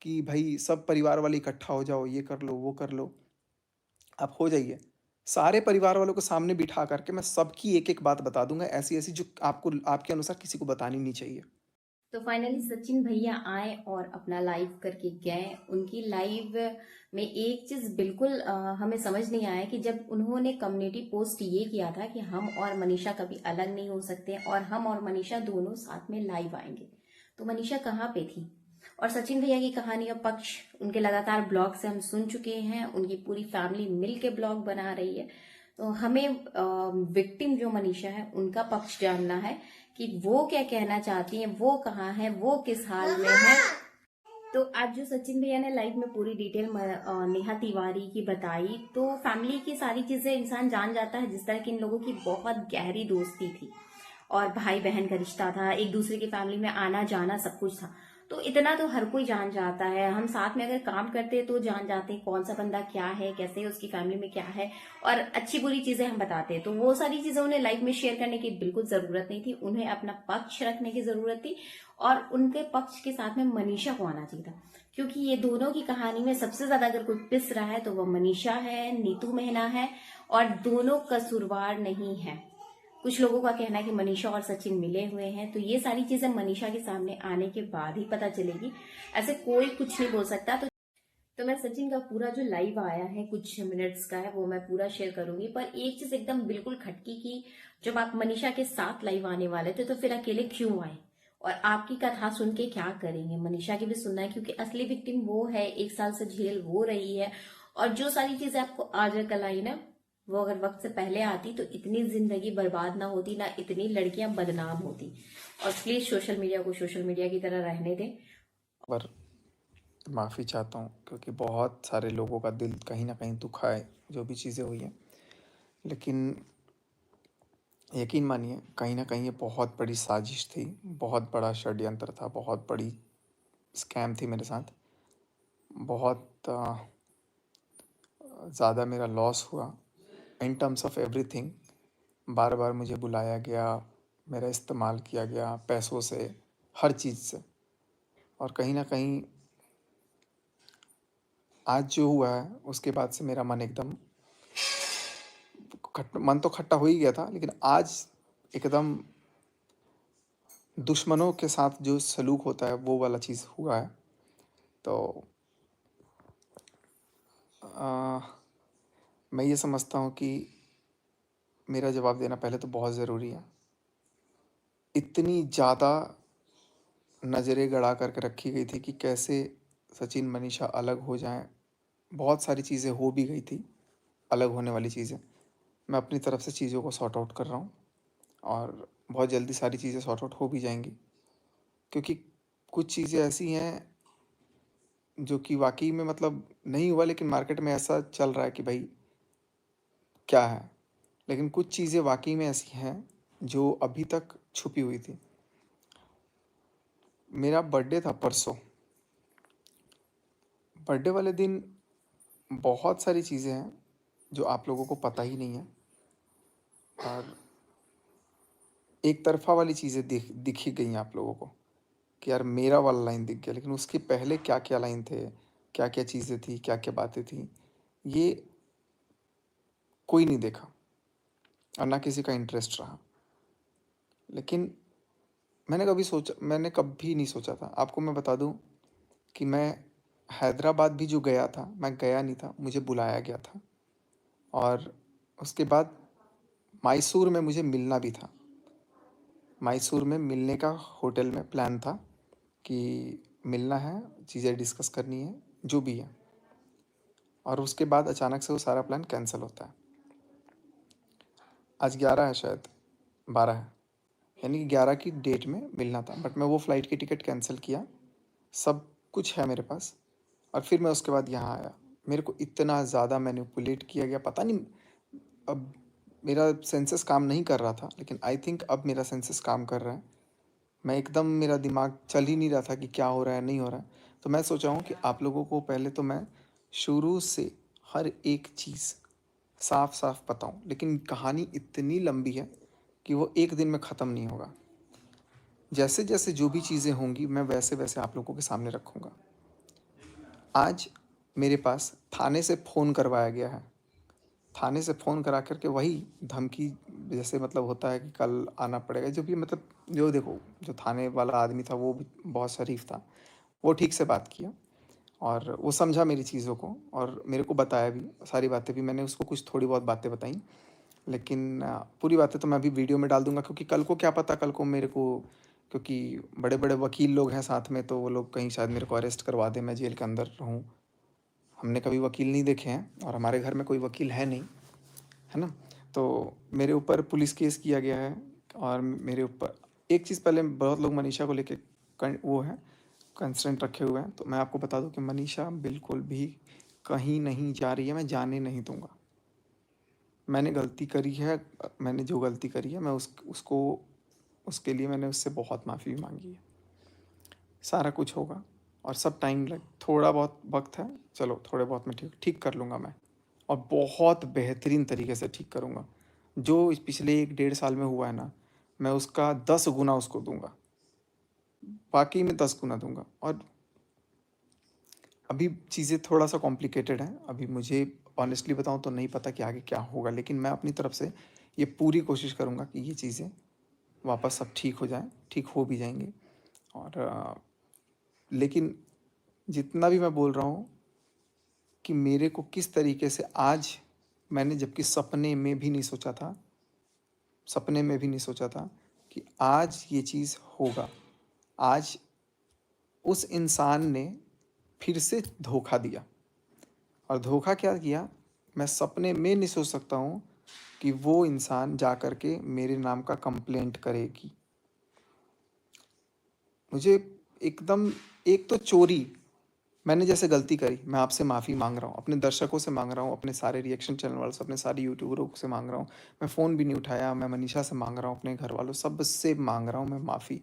कि भाई सब परिवार वाले इकट्ठा हो जाओ, ये कर लो, वो कर लो। आप हो जाइए। सारे परिवार वालों को सामने बिठा करके मैं सबकी एक-एक बात बता दूँगा, ऐसी-ऐसी जो आपको आपके अनुसार किसी को बतानी नहीं चाहिए। तो फाइनली सचिन भैया आए और अपना लाइव करके गए। उनकी लाइव में एक चीज बिल्कुल हमें समझ नहीं आया कि जब उन्होंने कम्युनिटी पोस्ट ये किया था कि हम और मनीषा कभी अलग नहीं हो सकते और हम और मनीषा दोनों साथ में लाइव आएंगे, तो मनीषा कहाँ पे थी? और सचिन भैया की कहानी और पक्ष उनके लगातार ब्लॉग से हम सुन चुके हैं। उनकी पूरी फैमिली मिल के ब्लॉग बना रही है। तो हमें विक्टिम जो मनीषा है उनका पक्ष जानना है कि वो क्या कहना चाहती हैं, वो कहाँ है, वो किस हाल में है। तो आज जो सचिन भैया ने लाइव में पूरी डिटेल नेहा तिवारी की बताई, तो फैमिली की सारी चीजें इंसान जान जाता है। जिस तरह की इन लोगों की बहुत गहरी दोस्ती थी और भाई बहन का रिश्ता था, एक दूसरे की फैमिली में आना जाना सब कुछ था। तो इतना तो हर कोई जान जाता है। हम साथ में अगर काम करते हैं तो जान जाते हैं कौन सा बंदा क्या है, कैसे है, उसकी फैमिली में क्या है, और अच्छी बुरी चीजें हम बताते हैं। तो वो सारी चीजें उन्हें लाइव में शेयर करने की बिल्कुल जरूरत नहीं थी। उन्हें अपना पक्ष रखने की जरूरत थी और उनके पक्ष के साथ में मनीषा को आना चाहिए था, क्योंकि ये दोनों की कहानी में सबसे ज्यादा अगर कोई पिस रहा है तो वो मनीषा है, नीतू मेहना है, और दोनों कसूरवार नहीं है। कुछ लोगों का कहना है कि मनीषा और सचिन मिले हुए हैं, तो ये सारी चीजें मनीषा के सामने आने के बाद ही पता चलेगी। ऐसे कोई कुछ नहीं बोल सकता। तो मैं सचिन का पूरा जो लाइव आया है कुछ मिनट्स का है वो मैं पूरा शेयर करूंगी, पर एक चीज एकदम बिल्कुल खटकी की, जब आप मनीषा के साथ लाइव आने वाले थे तो फिर अकेले क्यों आए? और आपकी कथा सुन के क्या करेंगे? मनीषा की भी सुनना है, क्योंकि असली विक्टिम वो है, 1 साल से झेल वो रही है। और जो सारी चीजें आपको आज कल आई ना, वो अगर वक्त से पहले आती तो इतनी जिंदगी बर्बाद ना होती, ना इतनी लड़कियां बदनाम होती। और प्लीज सोशल मीडिया को सोशल मीडिया की तरह रहने दें। पर माफ़ी चाहता हूँ क्योंकि बहुत सारे लोगों का दिल कहीं न कहीं दुखा है, जो भी चीज़ें हुई हैं। लेकिन यकीन मानिए कहीं न कहीं ये बहुत बड़ी साजिश थी, बहुत बड़ा षड्यंत्र था, बहुत बड़ी स्कैम थी मेरे साथ। बहुत ज़्यादा मेरा लॉस हुआ इन टर्म्स ऑफ एवरीथिंग। बार-बार मुझे बुलाया गया, मेरा इस्तेमाल किया गया पैसों से, हर चीज़ से। और कहीं न कहीं आज जो हुआ है उसके बाद से मेरा मन एकदम मन तो खट्टा हो ही गया था, लेकिन आज एकदम दुश्मनों के साथ जो सलूक होता है वो वाला चीज़ हुआ है। तो अ, मैं ये समझता हूँ कि मेरा जवाब देना पहले तो बहुत ज़रूरी है। इतनी ज़्यादा नज़रें गड़ा कर के रखी गई थी कि कैसे सचिन मनीषा अलग हो जाएँ। बहुत सारी चीज़ें हो भी गई थी, अलग होने वाली चीज़ें। मैं अपनी तरफ से चीज़ों को सॉर्ट आउट कर रहा हूँ और बहुत जल्दी सारी चीज़ें सॉर्ट आउट हो भी जाएँगी। क्योंकि कुछ चीज़ें ऐसी हैं जो कि वाक़ई में मतलब नहीं हुआ, लेकिन मार्केट में ऐसा चल रहा है कि भाई क्या है? लेकिन कुछ चीज़ें वाक़ई में ऐसी हैं जो अभी तक छुपी हुई थी। मेरा बर्थडे था परसों। बर्थडे वाले दिन बहुत सारी चीज़ें हैं जो आप लोगों को पता ही नहीं है, और एक तरफ़ा वाली चीज़ें दिख ही गई आप लोगों को कि यार मेरा वाला लाइन दिख गया, लेकिन उसके पहले क्या-क्या लाइन थे, क्या-क्या चीज़ें थी, क्या-क्या बातें थी, ये कोई नहीं देखा और ना किसी का इंटरेस्ट रहा। लेकिन मैंने कभी नहीं सोचा था। आपको मैं बता दूँ कि मैं हैदराबाद भी जो गया था, मैं गया नहीं था, मुझे बुलाया गया था। और उसके बाद मैसूर में मुझे मिलना भी था। मैसूर में मिलने का होटल में प्लान था कि मिलना है, चीज़ें डिस्कस करनी है, जो भी है। और उसके बाद अचानक से वो सारा प्लान कैंसल होता है। आज 11 है शायद, 12 है। यानी कि 11 की डेट में मिलना था, बट मैं वो फ़्लाइट की टिकट कैंसल किया। सब कुछ है मेरे पास और फिर मैं उसके बाद यहाँ आया। मेरे को इतना ज़्यादा मैनिपुलेट किया गया, पता नहीं। अब मेरा सेंसेस काम नहीं कर रहा था, लेकिन आई थिंक अब मेरा सेंसेस काम कर रहा है। मैं एकदम, मेरा दिमाग चल ही नहीं रहा था कि क्या हो रहा है, नहीं हो रहा है। तो मैं सोचा हूँ कि आप लोगों को पहले तो मैं शुरू से हर एक चीज़ साफ-साफ बताऊँ, लेकिन कहानी इतनी लंबी है कि वो एक दिन में ख़त्म नहीं होगा। जैसे-जैसे जो भी चीज़ें होंगी मैं वैसे-वैसे आप लोगों के सामने रखूँगा। आज मेरे पास थाने से फ़ोन करवाया गया है। थाने से फ़ोन करा कर के वही धमकी, जैसे मतलब होता है कि कल आना पड़ेगा, जो भी मतलब जो देखो, जो थाने वाला आदमी था वो भी बहुत शरीफ़ था। वो ठीक से बात किया और वो समझा मेरी चीज़ों को और मेरे को बताया भी, सारी बातें भी मैंने उसको कुछ थोड़ी बहुत बातें बताई। लेकिन पूरी बातें तो मैं अभी वीडियो में डाल दूँगा, क्योंकि कल को क्या पता, कल को मेरे को, क्योंकि बड़े-बड़े वकील लोग हैं साथ में, तो वो लोग कहीं शायद मेरे को अरेस्ट करवा दें, मैं जेल के अंदर रहूँ। हमने कभी वकील नहीं देखे हैं और हमारे घर में कोई वकील है नहीं, है ना? तो मेरे ऊपर पुलिस केस किया गया है और मेरे ऊपर एक चीज़, पहले बहुत लोग मनीषा को लेके वो है कंसर्न रखे हुए हैं, तो मैं आपको बता दूं कि मनीषा बिल्कुल भी कहीं नहीं जा रही है, मैं जाने नहीं दूंगा। मैंने गलती करी है, मैंने जो गलती करी है मैं उसको उसके लिए मैंने उससे बहुत माफ़ी भी मांगी है। सारा कुछ होगा और सब टाइम लग, थोड़ा बहुत वक्त है, चलो थोड़े बहुत में ठीक ठीक कर लूँगा मैं, और बहुत बेहतरीन तरीके से ठीक करूँगा। जो इस पिछले 1 डेढ़ साल में हुआ है ना, मैं उसका 10 गुना उसको दूंगा, बाकी में 10 गुना दूंगा। और अभी चीज़ें थोड़ा सा कॉम्प्लिकेटेड हैं, अभी मुझे ऑनेस्टली बताऊं तो नहीं पता कि आगे क्या होगा, लेकिन मैं अपनी तरफ से ये पूरी कोशिश करूँगा कि ये चीज़ें वापस सब ठीक हो जाएं, ठीक हो भी जाएंगे। और लेकिन जितना भी मैं बोल रहा हूँ कि मेरे को किस तरीके से आज, मैंने जबकि सपने में भी नहीं सोचा था, सपने में भी नहीं सोचा था कि आज ये चीज़ होगा। आज उस इंसान ने फिर से धोखा दिया, और धोखा क्या किया, मैं सपने में नहीं सोच सकता हूँ कि वो इंसान जा कर के मेरे नाम का कंप्लेंट करेगी। मुझे एकदम, एक तो चोरी, मैंने जैसे गलती करी, मैं आपसे माफ़ी मांग रहा हूँ, अपने दर्शकों से मांग रहा हूँ, अपने सारे रिएक्शन चैनल वालों से, अपने सारे यूट्यूबरों से मांग रहा हूँ। मैं फ़ोन भी नहीं उठाया, मैं मनीषा से मांग रहा हूँ, अपने घर वालों सबसे मांग रहा हूँ मैं माफ़ी,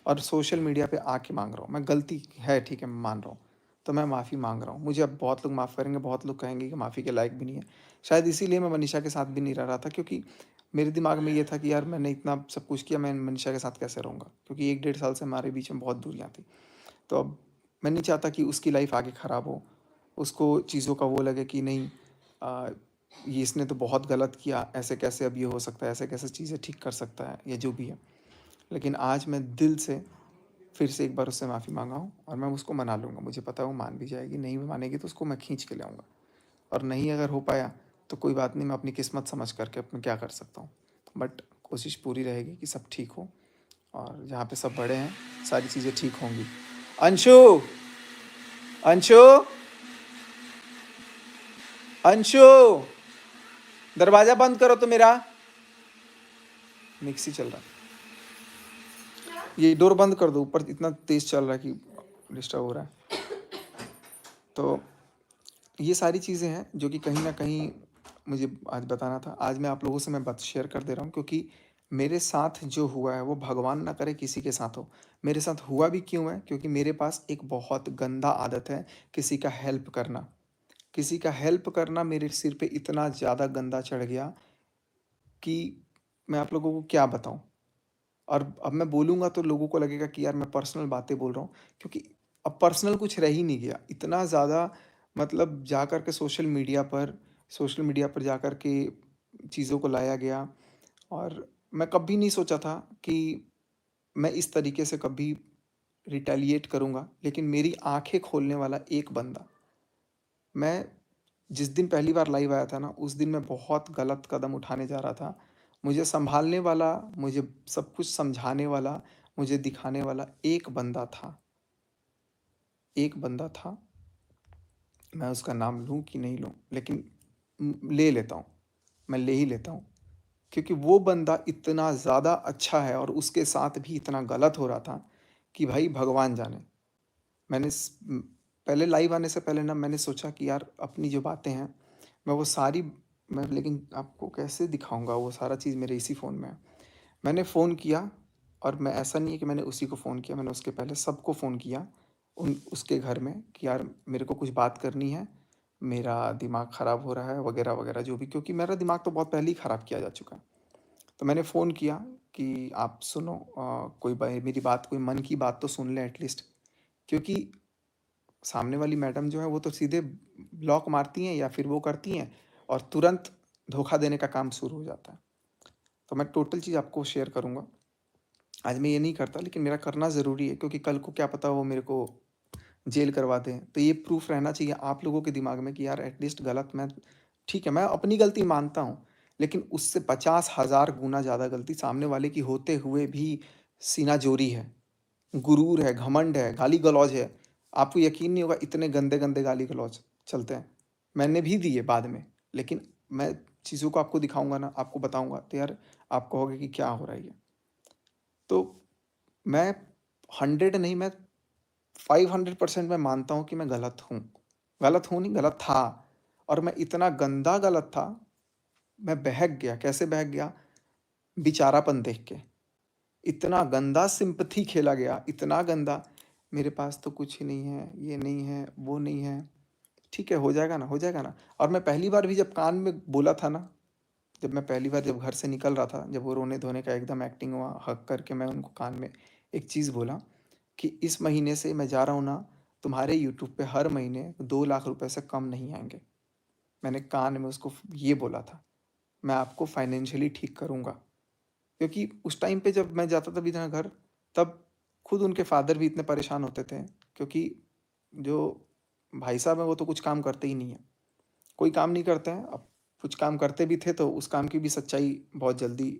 और सोशल मीडिया पे आके मांग रहा हूँ। मैं गलती है, ठीक है, मैं मान रहा हूँ, तो मैं माफ़ी मांग रहा हूँ। मुझे अब बहुत लोग माफ़ करेंगे, बहुत लोग कहेंगे कि माफ़ी के लायक भी नहीं है। शायद इसीलिए मैं मनीषा के साथ भी नहीं रह रहा था, क्योंकि मेरे दिमाग में ये था कि यार मैंने इतना सब कुछ किया, मैं मनीषा के साथ कैसे रहूँगा, क्योंकि 1 डेढ़ साल से हमारे बीच में बहुत दूरियाँ थी। तो अब मैं नहीं चाहता कि उसकी लाइफ आगे ख़राब हो, उसको चीज़ों का वो लगे कि नहीं, आ, ये इसने तो बहुत गलत किया, ऐसे कैसे अब ये हो सकता है, ऐसे कैसे चीज़ें ठीक कर सकता है, या जो भी है। लेकिन आज मैं दिल से फिर से एक बार उससे माफ़ी मांगा हूँ और मैं उसको मना लूँगा। मुझे पता है वो मान भी जाएगी, नहीं भी मानेगी तो उसको मैं खींच के ले आऊँगा, और नहीं अगर हो पाया तो कोई बात नहीं, मैं अपनी किस्मत समझ करके अपने क्या कर सकता हूँ। बट कोशिश पूरी रहेगी कि सब ठीक हो, और जहाँ पे सब बड़े हैं सारी चीज़ें ठीक होंगी। अंशु, अंशु, अंशु, दरवाज़ा बंद करो तो मेरा, मिक्सी चल रहा है, ये डोर बंद कर दो, ऊपर इतना तेज़ चल रहा है कि डिस्टर्ब हो रहा है। तो ये सारी चीज़ें हैं जो कि कहीं न कहीं मुझे आज बताना था। आज मैं आप लोगों से मैं बात शेयर कर दे रहा हूँ, क्योंकि मेरे साथ जो हुआ है वो भगवान ना करे किसी के साथ हो। मेरे साथ हुआ भी क्यों है? क्योंकि मेरे पास एक बहुत गंदा आदत है, किसी का हेल्प करना। किसी का हेल्प करना मेरे सिर पे इतना ज़्यादा गंदा चढ़ गया कि मैं आप लोगों को क्या बताऊँ? और अब मैं बोलूँगा तो लोगों को लगेगा कि यार मैं पर्सनल बातें बोल रहा हूँ, क्योंकि अब पर्सनल कुछ रह ही नहीं गया। इतना ज़्यादा मतलब जा कर के सोशल मीडिया पर जा कर के चीज़ों को लाया गया, और मैं कभी नहीं सोचा था कि मैं इस तरीके से कभी रिटेलिएट करूँगा। लेकिन मेरी आँखें खोलने वाला एक बंदा, मैं जिस दिन पहली बार लाइव आया था ना, उस दिन मैं बहुत गलत कदम उठाने जा रहा था। मुझे सँभालने वाला, मुझे सब कुछ समझाने वाला, मुझे दिखाने वाला एक बंदा था। एक बंदा था, मैं उसका नाम लूँ कि नहीं लूँ, लेकिन ले लेता हूँ, मैं ले ही लेता हूँ। क्योंकि वो बंदा इतना ज़्यादा अच्छा है और उसके साथ भी इतना गलत हो रहा था कि भाई भगवान जाने। मैंने पहले लाइव आने से पहले ना मैंने सोचा कि यार अपनी जो बातें हैं मैं वो सारी, मैं लेकिन आपको कैसे दिखाऊंगा, वो सारा चीज़ मेरे इसी फ़ोन में है। मैंने फ़ोन किया, और मैं, ऐसा नहीं है कि मैंने उसी को फ़ोन किया, मैंने उसके पहले सबको फ़ोन किया उन उसके घर में कि यार मेरे को कुछ बात करनी है, मेरा दिमाग ख़राब हो रहा है वगैरह वगैरह जो भी, क्योंकि मेरा दिमाग तो बहुत पहले ही ख़राब किया जा चुका है। तो मैंने फ़ोन किया कि आप सुनो, कोई मेरी बात, कोई मन की बात तो सुन लें एटलीस्ट, क्योंकि सामने वाली मैडम जो है वो तो सीधे ब्लॉक मारती हैं या फिर वो करती हैं और तुरंत धोखा देने का काम शुरू हो जाता है। तो मैं टोटल चीज़ आपको शेयर करूँगा। आज मैं ये नहीं करता लेकिन मेरा करना ज़रूरी है क्योंकि कल को क्या पता वो मेरे को जेल करवा दें। तो ये प्रूफ़ रहना चाहिए आप लोगों के दिमाग में कि यार एटलीस्ट गलत मैं ठीक है, मैं अपनी गलती मानता हूँ, लेकिन उससे 50,000 गुना ज़्यादा गलती सामने वाले की होते हुए भी सीनाजोरी है, गुरूर है, घमंड है, गाली-गलौज है। आपको यकीन नहीं होगा इतने गंदे-गंदे गाली-गलौज चलते हैं। मैंने भी दिए बाद में, लेकिन मैं चीज़ों को आपको दिखाऊँगा ना, आपको बताऊँगा तो यार आप कहोगे कि क्या हो रहा है ये? तो मैं 100 नहीं, मैं 500% मैं मानता हूँ कि मैं गलत हूँ। गलत हूँ नहीं, गलत था और मैं इतना गंदा गलत था, मैं बहक गया। कैसे बहक गया? बेचारापन देख के। इतना गंदा सिम्पैथी खेला गया, इतना गंदा, मेरे पास तो कुछ ही नहीं है, ये नहीं है, वो नहीं है। ठीक है, हो जाएगा ना, हो जाएगा ना। और मैं पहली बार भी जब कान में बोला था ना, जब मैं पहली बार जब घर से निकल रहा था, जब वो रोने-धोने का एकदम एक्टिंग हुआ, हग करके मैं उनको कान में एक चीज़ बोला कि इस महीने से मैं जा रहा हूँ ना, तुम्हारे यूट्यूब पे हर महीने 2 लाख रुपए से कम नहीं आएँगे। मैंने कान में उसको ये बोला था, मैं आपको फाइनेंशियली ठीक करूँगा। क्योंकि उस टाइम पे जब मैं जाता था बीना घर, तब खुद उनके फ़ादर भी इतने परेशान होते थे क्योंकि जो भाई साहब हैं वो तो कुछ काम करते ही नहीं हैं। कोई काम नहीं करते हैं, अब कुछ काम करते भी थे तो उस काम की भी सच्चाई बहुत जल्दी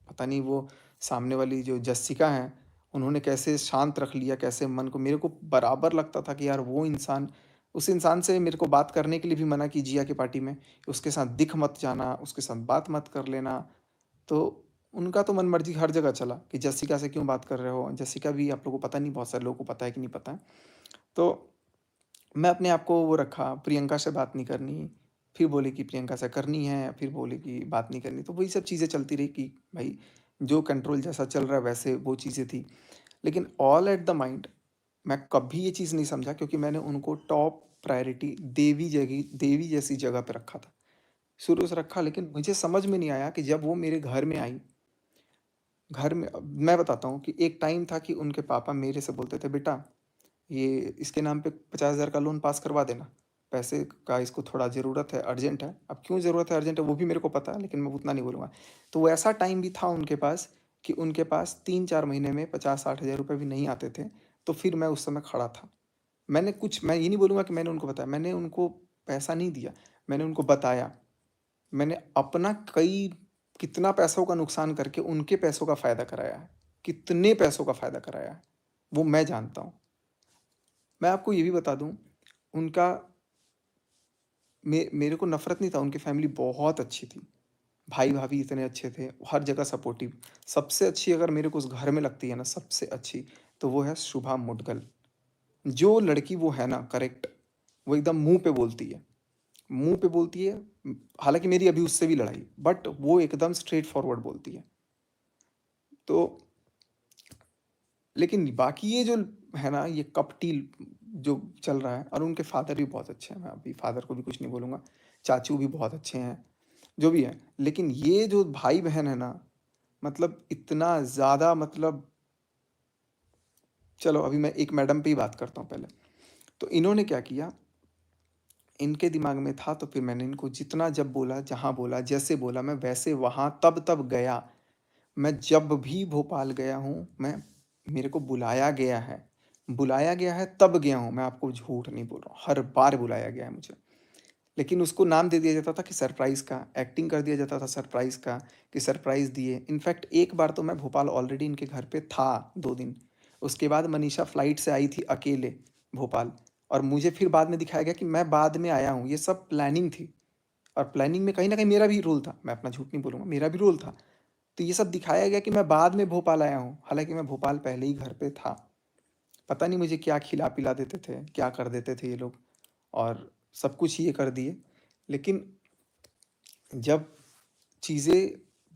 पता नहीं वो सामने वाली जो जस्सिका हैं, उन्होंने कैसे शांत रख लिया, कैसे मन को मेरे को बराबर लगता था कि यार वो इंसान उस इंसान से मेरे को बात करने के लिए भी मना कीजिए आके पार्टी में, उसके साथ दिख मत जाना, उसके साथ बात मत कर लेना। तो उनका तो मन-मर्ज़ी हर जगह चला कि जसिका से क्यों बात कर रहे हो? जसिका भी आप लोगों को पता नहीं, बहुत सारे लोगों को पता है कि नहीं पता है। तो मैं अपने आप को वो रखा, प्रियंका से बात नहीं करनी, फिर बोले कि प्रियंका से करनी है, फिर बोले कि बात नहीं करनी। तो वही सब चीज़ें चलती रही कि भाई जो कंट्रोल जैसा चल रहा है वैसे वो चीज़ें थी। लेकिन ऑल एट द माइंड मैं कभी ये चीज़ नहीं समझा क्योंकि मैंने उनको टॉप प्रायोरिटी देवी जैसी जगह पे रखा था। शुरू से रखा लेकिन मुझे समझ में नहीं आया कि जब वो मेरे घर में आई, घर में मैं बताता हूँ कि एक टाइम था कि उनके पापा मेरे से बोलते थे, "बेटा, ये इसके नाम पे 50,000 का लोन पास करवा देना। पैसे का इसको थोड़ा ज़रूरत है, अर्जेंट है।" अब क्यों ज़रूरत है, अर्जेंट है, वो भी मेरे को पता है, लेकिन मैं उतना नहीं बोलूँगा। तो वो ऐसा टाइम भी था उनके पास कि उनके पास 3-4 महीने में 50-60 हज़ार रुपए भी नहीं आते थे, तो फिर मैं उस समय खड़ा था। मैं ये नहीं बोलूँगा कि मैंने उनको बताया, मैंने उनको पैसा नहीं दिया, मैंने उनको बताया। मैंने अपना कितना पैसों का नुकसान करके उनके पैसों का फ़ायदा कराया है। कितने पैसों का फ़ायदा कराया है, वो मैं जानता हूँ। मैं आपको ये भी बता दूँ, उनका मेरे को नफ़रत नहीं था, उनकी फ़ैमिली बहुत अच्छी थी। भाई-भाभी इतने अच्छे थे, हर जगह सपोर्टिव। सबसे अच्छी अगर मेरे को उस घर में लगती है ना, सबसे अच्छी, तो वो है शुभा मुद्गल। जो लड़की वो है ना करेक्ट, वो एकदम मुँह पे बोलती है। मुँह पे बोलती है, हालाँकि मेरी अभी उससे भी लड़ाई, बट वो एकदम स्ट्रेट फॉरवर्ड बोलती है। तो लेकिन बाकी ये जो है ना, ये कपटी जो चल रहा है और उनके फादर भी बहुत अच्छे हैं, मैं अभी फादर को भी कुछ नहीं बोलूँगा। चाचू भी बहुत अच्छे हैं, जो भी है। लेकिन ये जो भाई-बहन है ना, मतलब इतना ज़्यादा मतलब चलो अभी मैं एक मैडम पे ही बात करता हूँ पहले। तो इन्होंने क्या किया, इनके दिमाग में था तो फिर मैंने इनको जितना जब बोला, जहाँ बोला, जैसे बोला मैं वैसे वहाँ तब-तब गया। मैं जब भी भोपाल गया हूँ, मैं मेरे को बुलाया गया है। बुलाया गया है तब गया हूँ, मैं आपको झूठ नहीं बोल रहा हूँ, हर बार बुलाया गया है मुझे। लेकिन उसको नाम दे दिया जाता था कि सरप्राइज़ का, एक्टिंग कर दिया जाता था सरप्राइज़ का, कि सरप्राइज़ दिए। इनफैक्ट एक बार तो मैं भोपाल ऑलरेडी इनके घर पे था 2 दिन। उसके बाद मनीषा फ्लाइट से आई थी अकेले भोपाल और मुझे फिर बाद में दिखाया गया कि मैं बाद में आया हूँ, ये सब प्लानिंग थी। और प्लानिंग में कहीं न कहीं मेरा भी रोल था, मैं अपना झूठ नहीं बोलूँगा, मेरा भी रोल था। तो ये सब दिखाया गया कि मैं बाद में भोपाल आया हूँ, हालाँकि मैं भोपाल पहले ही घर पे था। पता नहीं मुझे क्या खिला-पिला देते थे, क्या कर देते थे ये लोग और सब कुछ ये कर दिए। लेकिन जब चीज़ें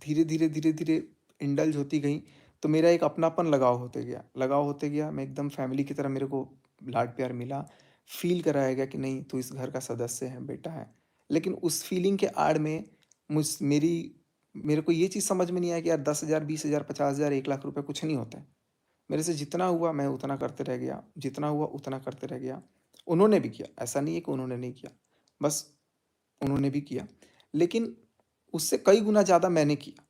धीरे-धीरे, धीरे-धीरे इंडल्ज होती गईं, तो मेरा एक अपनापन लगाव होते गया, मैं एकदम फैमिली की तरह मेरे को लाड-प्यार मिला, फ़ील कराया गया कि नहीं तू इस घर का सदस्य है, बेटा है। लेकिन उस फ़ीलिंग के आड़ में मुझ मेरी मेरे को ये चीज़ समझ में नहीं आया कि यार 10,000, 20,000, 50,000, 1 लाख रुपए कुछ नहीं होते हैं। मेरे से जितना हुआ मैं उतना करते रह गया, जितना हुआ उतना करते रह गया उन्होंने भी किया, ऐसा नहीं है कि उन्होंने नहीं किया, बस उन्होंने भी किया। लेकिन उससे कई गुना ज़्यादा मैंने किया,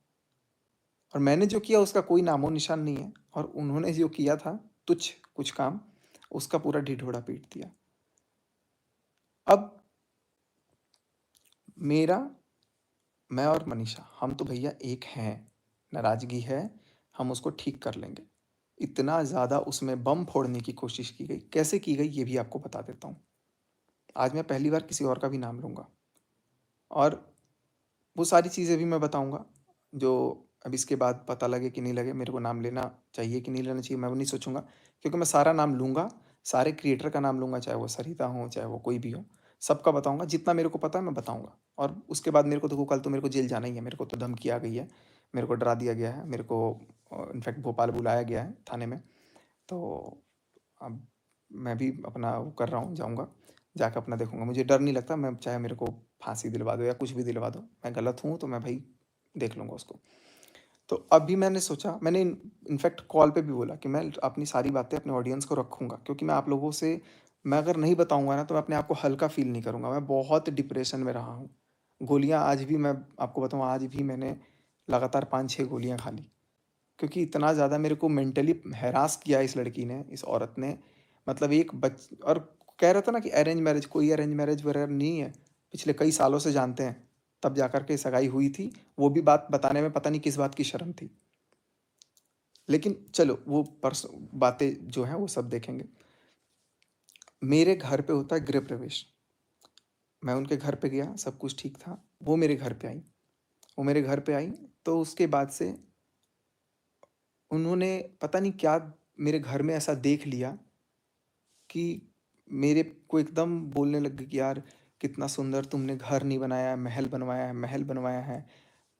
और मैंने जो किया उसका कोई नामो-निशान नहीं है, और उन्होंने जो किया था तुच्छ कुछ काम, उसका पूरा ढिढोरा पीट दिया। अब मेरा मैं और मनीषा, हम तो भैया एक हैं, नाराज़गी है, हम उसको ठीक कर लेंगे। इतना ज़्यादा उसमें बम फोड़ने की कोशिश की गई, कैसे की गई ये भी आपको बता देता हूँ। आज मैं पहली बार किसी और का भी नाम लूँगा, और वो सारी चीज़ें भी मैं बताऊँगा, जो अब इसके बाद पता लगे कि नहीं लगे, मेरे को नाम लेना चाहिए कि नहीं लेना चाहिए, मैं वो नहीं सोचूँगा, क्योंकि मैं सारा नाम लूँगा, सारे क्रिएटर का नाम लूँगा, चाहे वो सरिता हो, चाहे वो कोई भी हो, सबका बताऊँगा, जितना मेरे को पता है मैं बताऊँगा। और उसके बाद मेरे को देखो, कल तो मेरे को जेल जाना ही है, मेरे को तो धमकी आ गई है, मेरे को डरा दिया गया है, मेरे को इनफैक्ट भोपाल बुलाया गया है थाने में। तो अब मैं भी अपना वो कर रहा हूँ, जाऊँगा, जाकर अपना देखूँगा। मुझे डर नहीं लगता, मैं चाहे मेरे को फांसी दिलवा दो या कुछ भी दिलवा दो, मैं गलत हूँ तो मैं भाई देख लूँगा उसको। तो अभी मैंने सोचा, मैंने इनफैक्ट कॉल पे भी बोला कि मैं अपनी सारी बातें अपने ऑडियंस को रखूँगा, क्योंकि मैं आप लोगों से, मैं अगर नहीं बताऊँगा ना तो मैं अपने आप को हल्का फ़ील नहीं करूँगा। मैं बहुत डिप्रेशन में रहा हूँ। गोलियाँ आज भी, मैं आपको बताऊँ, आज भी मैंने लगातार 5-6 गोलियाँ खा ली। क्योंकि इतना ज़्यादा मेरे को मेंटली हैरास किया इस लड़की ने, इस औरत ने। मतलब एक बच और कह रहा था ना कि अरेंज मैरिज, कोई अरेंज मैरिज वगैरह नहीं है। पिछले कई सालों से जानते हैं, तब जाकर के सगाई हुई थी। वो भी बात बताने में पता नहीं किस बात की शर्म थी। लेकिन चलो वो बातें जो हैं वो सब देखेंगे। मेरे घर पे होता है गृह प्रवेश। मैं उनके घर पे गया, सब कुछ ठीक था। वो मेरे घर पे आई। वो मेरे घर पे आई, तो उसके बाद से उन्होंने पता नहीं क्या मेरे घर में ऐसा देख लिया कि मेरे को एकदम बोलने लग गए कि यार, कितना सुंदर तुमने घर नहीं बनाया है, महल बनवाया है, महल बनवाया है,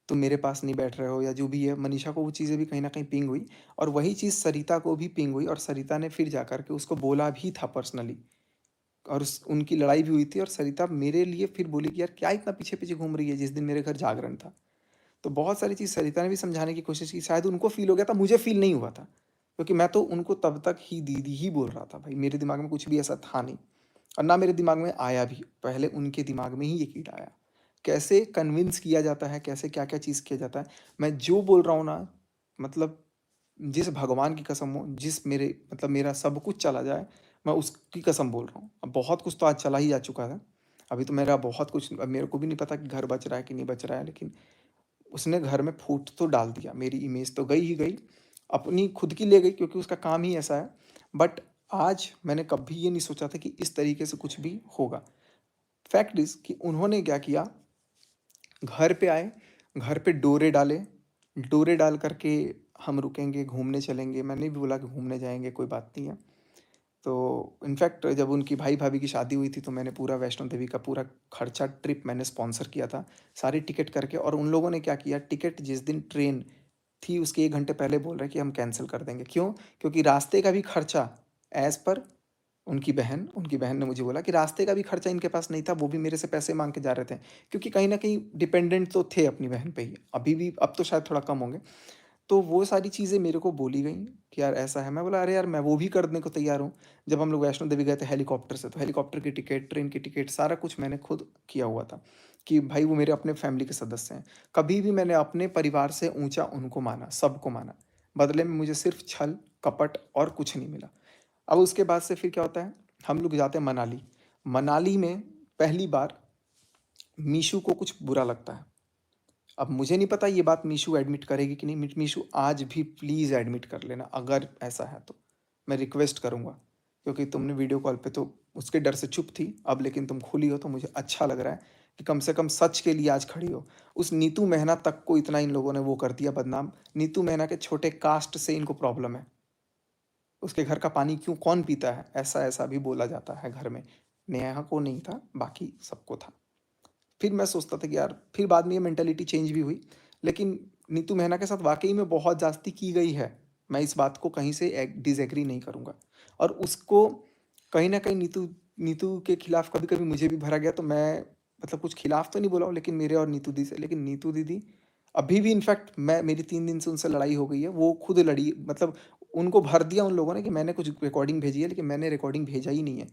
तुम मेरे पास नहीं बैठ रहे हो, या जो भी है। मनीषा को वो चीज़ें भी कहीं न कहीं पिंग हुई, और वही चीज़ सरिता को भी पिंग हुई, और सरिता ने फिर जाकर के उसको बोला भी था पर्सनली, और उनकी लड़ाई भी हुई थी, और सरिता मेरे लिए फिर बोली कि यार क्या इतना पीछे-पीछे घूम रही है, जिस दिन मेरे घर जागरण था। तो बहुत सारी चीज़ सरिता ने भी समझाने की कोशिश की, शायद उनको फ़ील हो गया था, मुझे फ़ील नहीं हुआ था। क्योंकि मैं तो उनको तब तक ही दीदी ही बोल रहा था भाई, मेरे दिमाग में कुछ भी ऐसा था नहीं, और ना मेरे दिमाग में आया भी, पहले उनके दिमाग में ही ये कीड़ा आया। कैसे कन्विंस किया जाता है, कैसे क्या-क्या चीज़ किया जाता है, मैं जो बोल रहा हूँ ना, मतलब जिस भगवान की कसम हो, जिस मेरे मतलब मेरा सब कुछ चला जाए, मैं उसकी कसम बोल रहा हूँ। अब बहुत कुछ तो आज चला ही जा चुका है। अभी तो मेरा बहुत कुछ, अब मेरे को भी नहीं पता कि घर बच रहा है कि नहीं बच रहा है, लेकिन उसने घर में फूट तो डाल दिया, मेरी इमेज तो गई ही गई, अपनी खुद की ले गई, क्योंकि उसका काम ही ऐसा है। बट आज मैंने कभी ये नहीं सोचा था कि इस तरीके से कुछ भी होगा। फैक्ट इज़ कि उन्होंने क्या किया, घर पे आए, घर पे डोरे डाले, डोरे डाल कर के हम रुकेंगे, घूमने चलेंगे। मैंने भी बोला कि घूमने जाएँगे, कोई बात नहीं है। तो इनफैक्ट जब उनकी भाई-भाभी की शादी हुई थी, तो मैंने पूरा वैष्णो देवी का पूरा खर्चा ट्रिप मैंने स्पॉन्सर किया था, सारी टिकट करके। और उन लोगों ने क्या किया, टिकट जिस दिन ट्रेन थी उसके 1 घंटे पहले बोल रहे हैं कि हम कैंसल कर देंगे। क्यों? क्योंकि रास्ते का भी खर्चा, एज़ पर उनकी बहन ने मुझे बोला कि रास्ते का भी खर्चा इनके पास नहीं था, वो भी मेरे से पैसे माँग के जा रहे थे। क्योंकि कहीं न कहीं डिपेंडेंट तो थे अपनी बहन पे ही, अभी भी, अब तो शायद थोड़ा कम होंगे। तो वो सारी चीज़ें मेरे को बोली गईं कि यार ऐसा है। मैं बोला अरे यार, मैं वो भी करने को तैयार हूँ। जब हम लोग वैष्णो देवी गए थे हेलीकॉप्टर से, तो हेलीकॉप्टर की टिकट, ट्रेन की टिकट, सारा कुछ मैंने खुद किया हुआ था, कि भाई वो मेरे अपने फैमिली के सदस्य हैं। कभी भी मैंने अपने परिवार से ऊँचा उनको माना, सबको माना। बदले में मुझे सिर्फ़ छल, कपट और कुछ नहीं मिला। अब उसके बाद से फिर क्या होता है, हम लोग जाते हैं मनाली। मनाली में पहली बार मीशू को कुछ बुरा लगता है। अब मुझे नहीं पता ये बात मीशू एडमिट करेगी कि नहीं। मीशू आज भी प्लीज़ एडमिट कर लेना, अगर ऐसा है तो। मैं रिक्वेस्ट करूँगा, क्योंकि तुमने वीडियो कॉल पे तो उसके डर से चुप थी, अब लेकिन तुम खुली हो तो मुझे अच्छा लग रहा है कि कम से कम सच के लिए आज खड़ी हो। उस नीतू मेहना तक को इतना इन लोगों ने वो कर दिया बदनाम। नीतू मेहना के छोटे कास्ट से इनको प्रॉब्लम है। उसके घर का पानी क्यों कौन पीता है, ऐसा-ऐसा भी बोला जाता है घर में। नेहा को नहीं था, बाकी सबको था। फिर मैं सोचता था कि यार, फिर बाद में ये मेंटालिटी चेंज भी हुई। लेकिन नीतू मेहना के साथ वाक़ई में बहुत ज़्यादती की गई है। मैं इस बात को कहीं से डिसएग्री नहीं करूँगा। और उसको कहीं न कहीं नीतू नीतू के खिलाफ कभी-कभी मुझे भी भरा गया, तो मैं मतलब कुछ खिलाफ तो नहीं बोला हूँ, लेकिन मेरे और नीतू दी से, लेकिन नीतू दीदी अभी भी, इनफैक्ट मैं, मेरी 3 दिन से उनसे लड़ाई हो गई है। वो खुद लड़ी, मतलब उनको भर दिया उन लोगों ने कि मैंने कुछ रिकॉर्डिंग भेजी है, लेकिन मैंने रिकॉर्डिंग भेजा ही नहीं है।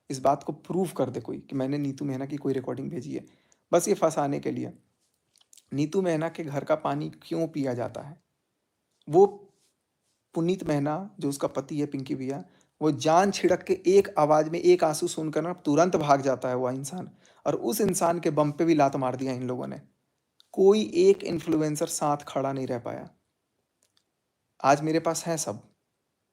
इस बात को प्रूव कर दे कोई कि मैंने नीतू मेहना की कोई रिकॉर्डिंग भेजी है, बस ये फँसाने के लिए। नीतू मेहना के घर का पानी क्यों पिया जाता है? वो पुनीत मेहना जो उसका पति है पिंकी भैया, वो जान छिड़क के एक आवाज़ में एक आँसू सुनकर ना तुरंत भाग जाता है वो इंसान, और उस इंसान के बम पे भी लात मार दिया इन लोगों ने। कोई एक इन्फ्लुएंसर साथ खड़ा नहीं रह पाया। आज मेरे पास है सब,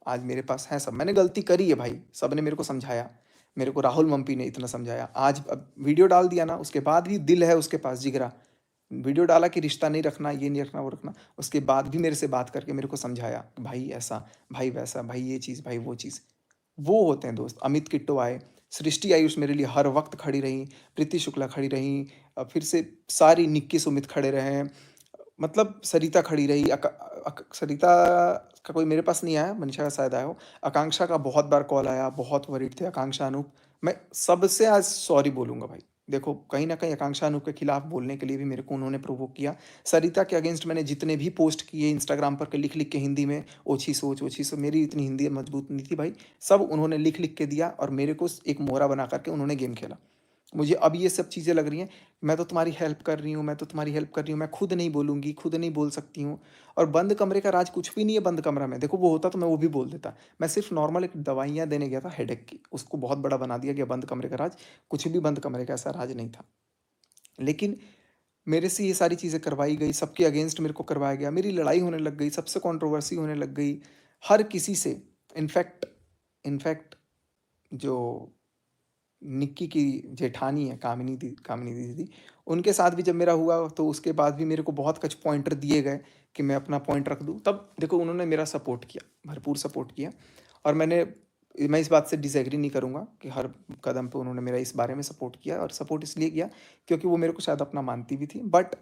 आज मेरे पास है सब। मैंने गलती करी है भाई, सबने मेरे को समझाया। मेरे को राहुल मम्पी ने इतना समझाया। आज अब वीडियो डाल दिया ना, उसके बाद भी दिल है उसके पास, जिगरा। वीडियो डाला कि रिश्ता नहीं रखना, ये नहीं रखना, वो रखना। उसके बाद भी मेरे से बात करके मेरे को समझाया कि भाई ऐसा, भाई वैसा, भाई ये चीज़, भाई वो चीज़। वो होते हैं दोस्त। अमित किट्टो आए, सृष्टि आयुष मेरे लिए हर वक्त खड़ी रही, प्रीति शुक्ला खड़ी रही, फिर से सारी निक्की सुमित खड़े रहे, मतलब सरिता खड़ी रही, सरिता का कोई मेरे पास नहीं आया, मनीषा का शायद आया हो। आकांक्षा का बहुत बार कॉल आया, बहुत वरीड थे आकांक्षा, अनूप। मैं सबसे आज सॉरी बोलूंगा भाई। देखो कहीं ना कहीं आकांक्षा अनूप के खिलाफ बोलने के लिए भी मेरे को उन्होंने प्रोवोक किया। सरिता के अगेंस्ट मैंने जितने भी पोस्ट किए इंस्टाग्राम पर के लिख लिख के हिंदी में, ओछी सोच ओछी सोच, मेरी इतनी हिंदी मजबूत नहीं थी भाई, सब उन्होंने लिख लिख के दिया और मेरे को एक मोहरा बना करके उन्होंने गेम खेला। मुझे अब ये सब चीज़ें लग रही हैं, मैं तो तुम्हारी हेल्प कर रही हूँ, मैं तो तुम्हारी हेल्प कर रही हूँ, मैं खुद नहीं बोलूँगी, खुद नहीं बोल सकती हूँ। और बंद कमरे का राज कुछ भी नहीं है बंद कमरा में। देखो वो होता तो मैं वो भी बोल देता। मैं सिर्फ नॉर्मल एक दवाइयाँ देने गया था हेडेक की, उसको बहुत बड़ा बना दिया गया बंद कमरे का राज। कुछ भी बंद कमरे का ऐसा राज नहीं था। लेकिन मेरे से ये सारी चीज़ें करवाई गई, सबके अगेंस्ट मेरे को करवाया गया, मेरी लड़ाई होने लग गई, सबसे कंट्रोवर्सी होने लग गई, हर किसी से। इनफैक्ट इनफैक्ट जो निक्की की जेठानी है, कामिनी दीदी, उनके साथ भी जब मेरा हुआ तो उसके बाद भी मेरे को बहुत कुछ पॉइंटर दिए गए कि मैं अपना पॉइंट रख दूँ। तब देखो उन्होंने मेरा सपोर्ट किया, भरपूर सपोर्ट किया। और मैं इस बात से डिसएग्री नहीं करूँगा कि हर कदम पे उन्होंने मेरा इस बारे में सपोर्ट किया, और सपोर्ट इसलिए किया क्योंकि वो मेरे को शायद अपना मानती भी थी। बट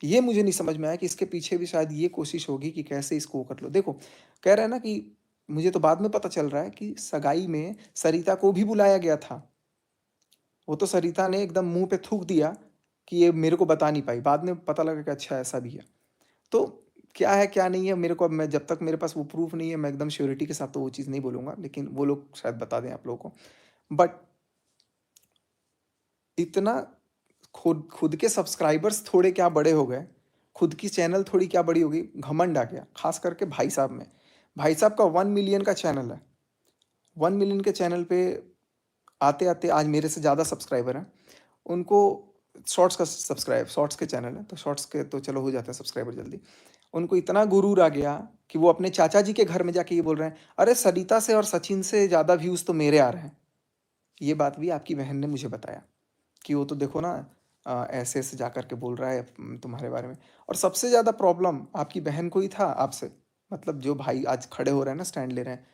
ये मुझे नहीं समझ में आया कि इसके पीछे भी शायद ये कोशिश होगी कि कैसे इसको वो कर लो। देखो कह रहे हैं ना कि मुझे तो बाद में पता चल रहा है कि सगाई में सरिता को भी बुलाया गया था। वो तो सरिता ने एकदम मुँह पे थूक दिया कि ये मेरे को बता नहीं पाई। बाद में पता लगा कि अच्छा ऐसा भी है। तो क्या है, क्या नहीं है, मेरे को अब मैं जब तक मेरे पास वो प्रूफ़ नहीं है, मैं एकदम श्योरिटी के साथ तो वो चीज़ नहीं बोलूँगा, लेकिन वो लोग शायद बता दें आप लोगों को। बट इतना खुद खुद के सब्सक्राइबर्स थोड़े क्या बड़े हो गए, खुद की चैनल थोड़ी क्या बड़ी हो गई, घमंड आ गया, ख़ास करके भाई साहब में। भाई साहब का 1 मिलियन का चैनल है। 1 मिलियन के चैनल पे आते-आते आज मेरे से ज़्यादा सब्सक्राइबर हैं। उनको शॉर्ट्स के चैनल है, तो शॉर्ट्स के तो चलो हो जाते हैं सब्सक्राइबर जल्दी। उनको इतना गुरूर आ गया कि वो अपने चाचा जी के घर में जाके ये बोल रहे हैं, अरे सरिता से और सचिन से ज़्यादा व्यूज़ तो मेरे आ रहे हैं। ये बात भी आपकी बहन ने मुझे बताया कि वो तो देखो ना, ऐसे-ऐसे जा कर के बोल रहा है तुम्हारे बारे में। और सबसे ज़्यादा प्रॉब्लम आपकी बहन को ही था आपसे। मतलब जो भाई आज खड़े हो रहे हैं ना, स्टैंड ले रहे हैं,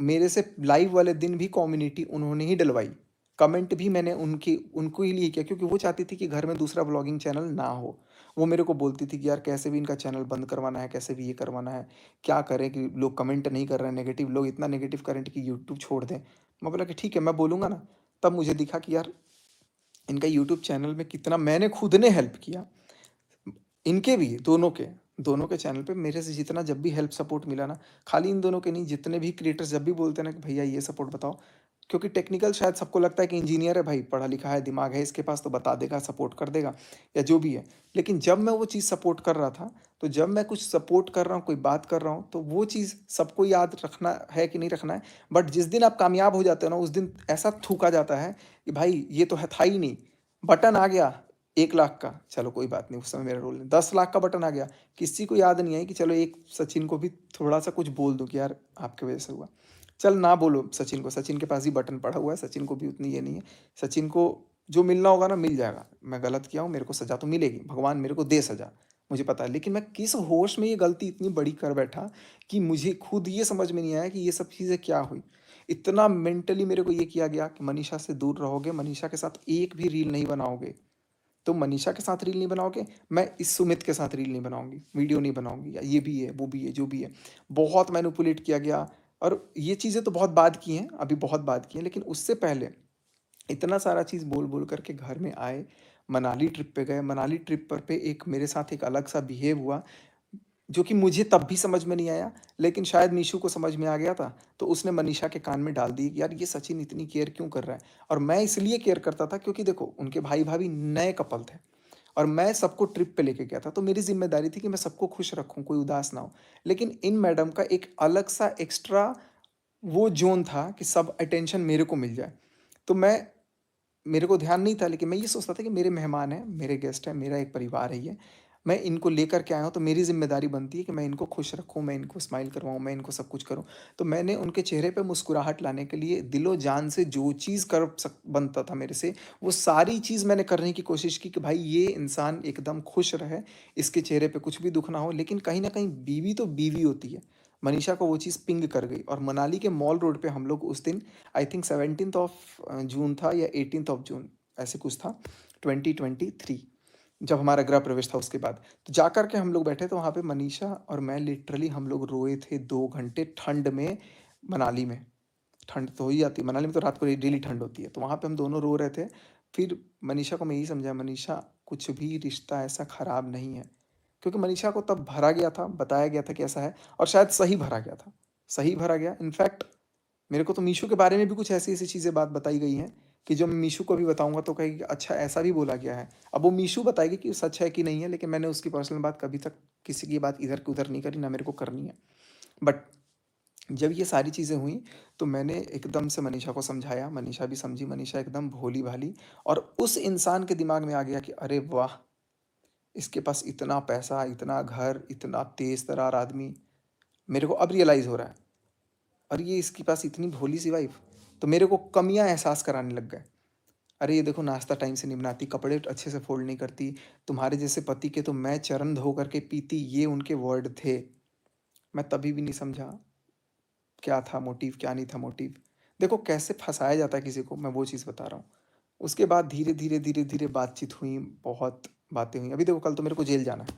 मेरे से लाइव वाले दिन भी कम्युनिटी उन्होंने ही डलवाई। कमेंट भी मैंने उनको ही लिए किया क्योंकि वो चाहती थी कि घर में दूसरा व्लॉगिंग चैनल ना हो। वो मेरे को बोलती थी कि यार कैसे भी इनका चैनल बंद करवाना है, कैसे भी ये करवाना है। क्या करें कि लोग कमेंट नहीं कर रहे हैं नेगेटिव, लोग इतना नेगेटिव करेंट कि यूट्यूब छोड़ दें। मैं बोला कि ठीक है मैं बोलूँगा ना। तब मुझे दिखा कि यार इनका यूट्यूब चैनल में कितना मैंने खुद ने हेल्प किया। इनके भी, दोनों के चैनल पे मेरे से जितना जब भी हेल्प सपोर्ट मिला ना, खाली इन दोनों के नहीं, जितने भी क्रिएटर्स जब भी बोलते हैं ना कि भैया ये सपोर्ट बताओ, क्योंकि टेक्निकल शायद सबको लगता है कि इंजीनियर है भाई, पढ़ा लिखा है, दिमाग है इसके पास तो बता देगा, सपोर्ट कर देगा या जो भी है। लेकिन जब मैं वो चीज़ सपोर्ट कर रहा था, तो जब मैं कुछ सपोर्ट कर रहा हूँ, कोई बात कर रहा हूँ, तो वो चीज़ सबको याद रखना है कि नहीं रखना है। बट जिस दिन आप कामयाब हो जाते हो ना, उस दिन ऐसा थूका जाता है कि भाई ये तो है था ही नहीं, बटन आ गया 1 लाख का, चलो कोई बात नहीं, उस समय मेरा रोल नहीं, 10 लाख का बटन आ गया, किसी को याद नहीं है कि चलो एक सचिन को भी थोड़ा सा कुछ बोल दो कि यार आपके वजह से हुआ। चल ना बोलो सचिन को, सचिन के पास ही बटन पड़ा हुआ है, सचिन को भी उतनी ये नहीं है। सचिन को जो मिलना होगा ना मिल जाएगा। मैं गलत किया हूँ, मेरे को सजा तो मिलेगी, भगवान मेरे को दे सजा, मुझे पता है। लेकिन मैं किस होश में ये गलती इतनी बड़ी कर बैठा कि मुझे खुद ये समझ में नहीं आया कि ये सब चीज़ें क्या हुई। इतना मेंटली मेरे को ये किया गया कि मनीषा से दूर रहोगे, मनीषा के साथ एक भी रील नहीं बनाओगे। तुम मनीषा के साथ रील नहीं बनाओगे, मैं इस सुमित के साथ रील नहीं बनाऊंगी, वीडियो नहीं बनाऊंगी, या ये भी है वो भी है जो भी है। बहुत मैनिपुलेट किया गया। और ये चीज़ें तो बहुत बाद की हैं, अभी बहुत बाद की हैं, लेकिन उससे पहले इतना सारा चीज़ बोल बोल करके घर में आए। मनाली ट्रिप पे गए, मनाली ट्रिप पर पे एक मेरे साथ एक अलग सा बिहेव हुआ। जो कि मुझे तब भी समझ में नहीं आया, लेकिन शायद मीशू को समझ में आ गया था, तो उसने मनीषा के कान में डाल दी कि यार ये सचिन इतनी केयर क्यों कर रहा है? और मैं इसलिए केयर करता था क्योंकि देखो उनके भाई-भाभी नए कपल थे और मैं सबको ट्रिप पे लेके गया था, तो मेरी ज़िम्मेदारी थी कि मैं सबको खुश रखूँ, कोई उदास ना हो। लेकिन इन मैडम का एक अलग-सा एक्स्ट्रा वो ज़ोन था कि सब अटेंशन मेरे को मिल जाए। तो मेरे को ध्यान नहीं था, लेकिन मैं ये सोचता था कि मेरे मेहमान हैं, मेरे गेस्ट हैं, मेरा एक परिवार है ये। मैं इनको लेकर के आया हूँ, तो मेरी ज़िम्मेदारी बनती है कि मैं इनको खुश रखूँ, मैं इनको स्माइल करवाऊँ, मैं इनको सब कुछ करूँ। तो मैंने उनके चेहरे पे मुस्कुराहट लाने के लिए दिलो-जान से जो चीज़ कर सक बनता था मेरे से, वो सारी चीज़ मैंने करने की कोशिश की कि भाई ये इंसान एकदम खुश रहे, इसके चेहरे पे कुछ भी दुःख ना हो। लेकिन कहीं न कहीं बीवी तो बीवी होती है। मनीषा को वो चीज़ पिंग कर गई और मनाली के मॉल रोड पे हम लोग उस दिन I think 17th of June था या 18th ऑफ जून, ऐसे कुछ था, 2023, जब हमारा गृह प्रवेश था उसके बाद। तो जाकर के हम लोग बैठे तो वहाँ पे मनीषा और मैं लिटरली हम लोग रोए थे 2 घंटे ठंड में मनाली में। ठंड तो हो ही जाती है, मनाली में तो रात को डेली ठंड होती है, तो वहाँ पे हम दोनों रो रहे थे। फिर मनीषा को मैं यही समझाया, मनीषा कुछ भी रिश्ता ऐसा खराब नहीं है। क्योंकि मनीषा को तब भरा गया था, बताया गया था कि ऐसा है और शायद सही भरा गया था। सही भरा गया, इनफैक्ट मेरे को तो मीशू के बारे में भी कुछ ऐसी-ऐसी चीज़ें बात बताई गई हैं कि जो मैं मीशू को भी बताऊँगा तो कहेगी अच्छा ऐसा भी बोला गया है। अब वो मीशू बताएगी कि सच है कि नहीं है, लेकिन मैंने उसकी पर्सनल बात कभी तक किसी की बात इधर की उधर नहीं करी, ना मेरे को करनी है। बट जब ये सारी चीज़ें हुई, तो मैंने एकदम से मनीषा को समझाया, मनीषा भी समझी, मनीषा एकदम भोली-भाली और उस इंसान के दिमाग में आ गया कि अरे वाह! इसके पास इतना पैसा, इतना घर, इतना तेज़-तर्रार आदमी, मेरे को अब रियलाइज़ हो रहा है और ये इसके पास इतनी भोली-सी वाइफ़। तो मेरे को कमियाँ एहसास कराने लग गए। अरे ये देखो नाश्ता टाइम से नहीं बनाती, कपड़े अच्छे से फ़ोल्ड नहीं करती, तुम्हारे जैसे पति के तो मैं चरण धो कर के पीती, ये उनके वर्ड थे। मैं तभी भी नहीं समझा, क्या था मोटिव, क्या नहीं था मोटिव। देखो कैसे फँसाया जाता है किसी को, मैं वो चीज़ बता रहा हूँ। उसके बाद धीरे-धीरे, धीरे-धीरे बातचीत हुई, बहुत बातें हुई। अभी देखो कल तो मेरे को जेल जाना है।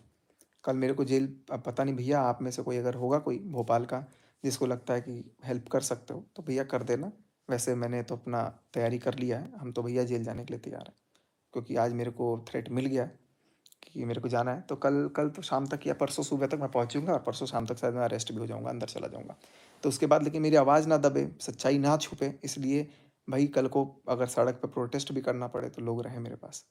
कल मेरे को जेल, अब पता नहीं भैया आप में से कोई अगर होगा कोई भोपाल का जिसको लगता है कि हेल्प कर सकते हो तो भैया कर देना। वैसे मैंने तो अपना तैयारी कर लिया है, हम तो भैया जेल जाने के लिए तैयार हैं। क्योंकि आज मेरे को थ्रेट मिल गया है कि मेरे को जाना है, तो कल कल तो शाम तक या परसों सुबह तक मैं पहुँचूँगा और परसों शाम तक शायद मैं अरेस्ट भी हो जाऊँगा, अंदर चला जाऊँगा। तो उसके बाद लेकिन मेरी आवाज़ ना दबे, सच्चाई ना छुपे, इसलिए भाई कल को अगर सड़क पे प्रोटेस्ट भी करना पड़े तो लोग रहें मेरे पास।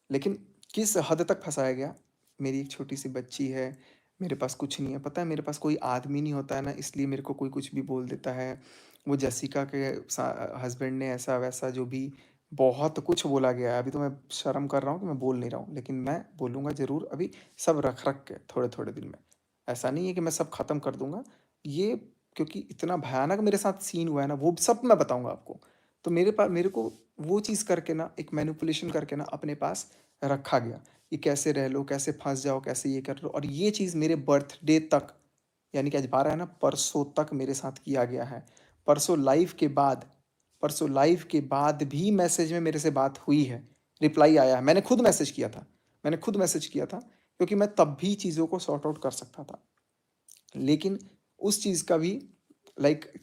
लेकिन किस हद तक फँसाया गया, मेरी एक छोटी-सी बच्ची है, मेरे पास कुछ नहीं है। पता है मेरे पास कोई आदमी नहीं होता है ना, इसलिए मेरे को कोई कुछ भी बोल देता है। वो जेसिका के हस्बैंड ने ऐसा-वैसा जो भी बहुत कुछ बोला गया है। अभी तो मैं शर्म कर रहा हूँ कि मैं बोल नहीं रहा हूँ, लेकिन मैं बोलूँगा ज़रूर अभी, सब रख-रख के थोड़े-थोड़े दिन में। ऐसा नहीं है कि मैं सब ख़त्म कर दूँगा। ये क्योंकि इतना भयानक मेरे साथ सीन हुआ है ना, वो सब मैं बताऊँगा आपको। तो मेरे को वो चीज़ करके ना, एक मैनिपुलेशन करके ना अपने पास रखा गया कि कैसे रह लो, कैसे फँस जाओ, कैसे ये कर लो, और ये चीज़ मेरे बर्थडे तक, यानी कि आज 12 है ना, परसों तक मेरे साथ किया गया है। परसों लाइव के बाद परसों लाइव के बाद भी मैसेज में मेरे से बात हुई है, रिप्लाई आया है। मैंने खुद मैसेज किया था क्योंकि मैं तब भी चीज़ों को सॉर्ट आउट कर सकता था। लेकिन उस चीज़ का भी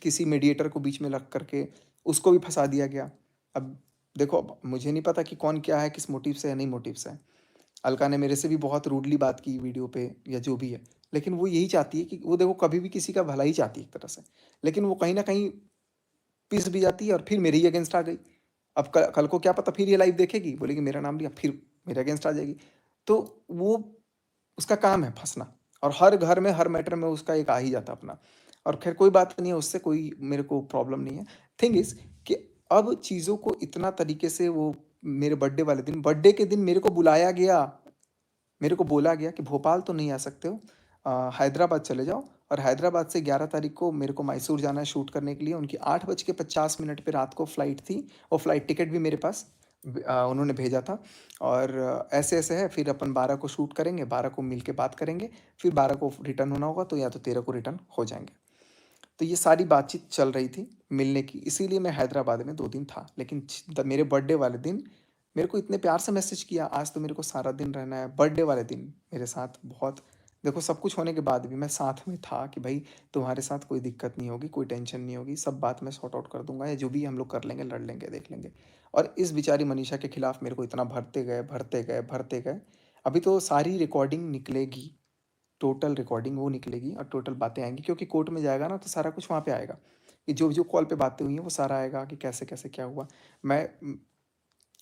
किसी मीडिएटर को बीच में रख करके उसको भी फँसा दिया गया। अब देखो, अब मुझे नहीं पता कि कौन क्या है, किस मोटिव से है, नहीं मोटिव से है। अलका ने मेरे से भी बहुत रूडली बात की वीडियो पे या जो भी है। लेकिन वो यही चाहती है कि वो देखो कभी भी किसी का भला ही चाहती है एक तरह से। लेकिन वो कहीं न कहीं पिस भी जाती है और फिर मेरे ही अगेंस्ट आ गई। अब क कल को क्या पता फिर ये लाइव देखेगी, बोलेगी मेरा नाम लिया, फिर मेरे अगेंस्ट आ जाएगी। तो वो उसका काम है फँसना और हर घर में, हर मैटर में उसका एक आ ही जाता है अपना। और ख़ैर कोई बात नहीं है, उससे कोई मेरे को प्रॉब्लम नहीं है। थिंग इज़ कि अब चीज़ों को इतना तरीके से वो मेरे बर्थडे के दिन मेरे को बुलाया गया। मेरे को बोला गया कि भोपाल तो नहीं आ सकते हो, हैदराबाद चले जाओ, और हैदराबाद से 11 तारीख को मेरे को मैसूर जाना है शूट करने के लिए। उनकी 8:50 पे रात को फ़्लाइट थी, और फ़्लाइट टिकट भी मेरे पास उन्होंने भेजा था। और ऐसे-ऐसे है, फिर अपन 12 को शूट करेंगे, 12 को मिल के बात करेंगे, फिर 12 को रिटर्न होना होगा, तो या तो 13 को रिटर्न हो जाएँगे। तो ये सारी बातचीत चल रही थी मिलने की, इसीलिए मैं हैदराबाद में 2 दिन था। लेकिन मेरे बर्थडे वाले दिन मेरे को इतने प्यार से मैसेज किया, आज तो मेरे को सारा दिन रहना है। बर्थडे वाले दिन मेरे साथ बहुत, देखो सब कुछ होने के बाद भी मैं साथ में था कि भाई तुम्हारे साथ कोई दिक्कत नहीं होगी, कोई टेंशन नहीं होगी, सब बात मैं सॉर्ट आउट कर दूंगा, या जो भी हम लोग कर लेंगे, लड़ लेंगे, देख लेंगे। और इस बेचारी मनीषा के खिलाफ मेरे को इतना भरते गए, भरते गए, भरते गए। अभी तो सारी रिकॉर्डिंग निकलेगी, टोटल रिकॉर्डिंग वो निकलेगी और टोटल बातें आएँगी, क्योंकि कोर्ट में जाएगा ना तो सारा कुछ वहाँ पे आएगा, कि जो-जो कॉल पे बातें हुई हैं वो सारा आएगा कि कैसे-कैसे क्या हुआ। मैं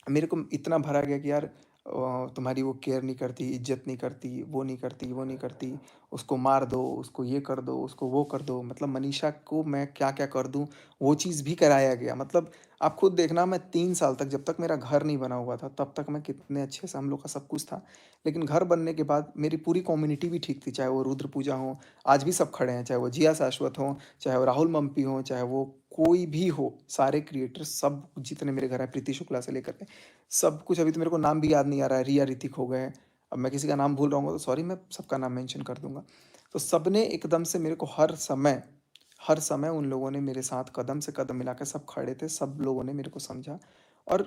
मेरे को इतना भरा गया कि यार तुम्हारी वो केयर नहीं करती, इज़्ज़त नहीं करती, वो नहीं करती, वो नहीं करती, उसको मार दो, उसको ये कर दो, उसको वो कर दो। मतलब मनीषा को मैं क्या-क्या कर दूँ, वो चीज़ भी कराया गया। मतलब आप खुद देखना, मैं 3 साल तक, जब तक मेरा घर नहीं बना हुआ था, तब तक मैं कितने अच्छे से हम लोग का सब कुछ था। लेकिन घर बनने के बाद मेरी पूरी कम्युनिटी भी ठीक थी, चाहे वो रुद्र पूजा हो, आज भी सब खड़े हैं, चाहे वो जिया शाश्वत हों, चाहे वो राहुल मम्पी हों, चाहे वो कोई भी हो, सारे क्रिएटर्स सब जितने मेरे घर हैं, प्रीति शुक्ला से लेकर के सब कुछ। अभी तो मेरे को नाम भी याद नहीं आ रहा है, रिया ऋतिक हो गए। अब मैं किसी का नाम भूल रहा हूँ तो सॉरी, मैं सबका नाम मेंशन कर दूँगा। तो सबने एकदम से मेरे को हर समय उन लोगों ने मेरे साथ कदम से कदम मिला के सब खड़े थे, सब लोगों ने मेरे को समझा। और